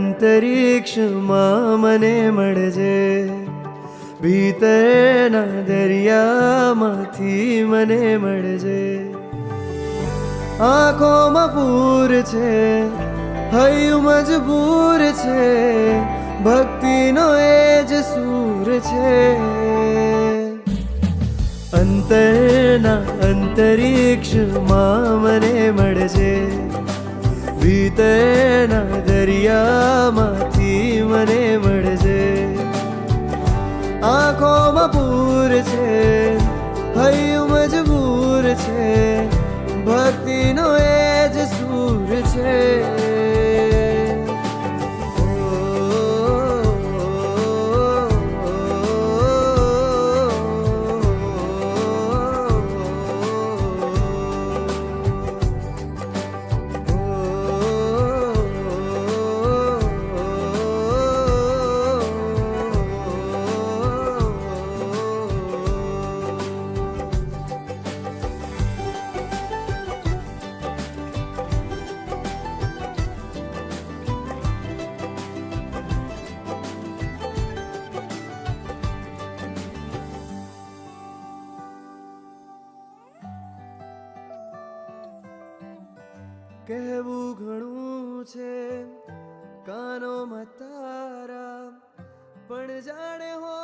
અંતરિક્ષમાં મને મળજે, ભીતરના દરિયામાંથી મને મળજે. આંખોમાં પૂર છે, હૈયું મજબૂર છે, ભક્તિનો એ જ સૂર છે. અંતરના અંતરિક્ષમાં મને મળજે, ભીતરના દરિયામાંથી મને મળજે. આંખોમાં પૂર છે, હૈયું મજબૂર છે, ભક્તિનો એ જ સૂર છે. કહેવું ઘણું છે કાનોમાં તારા, પણ જાણે હો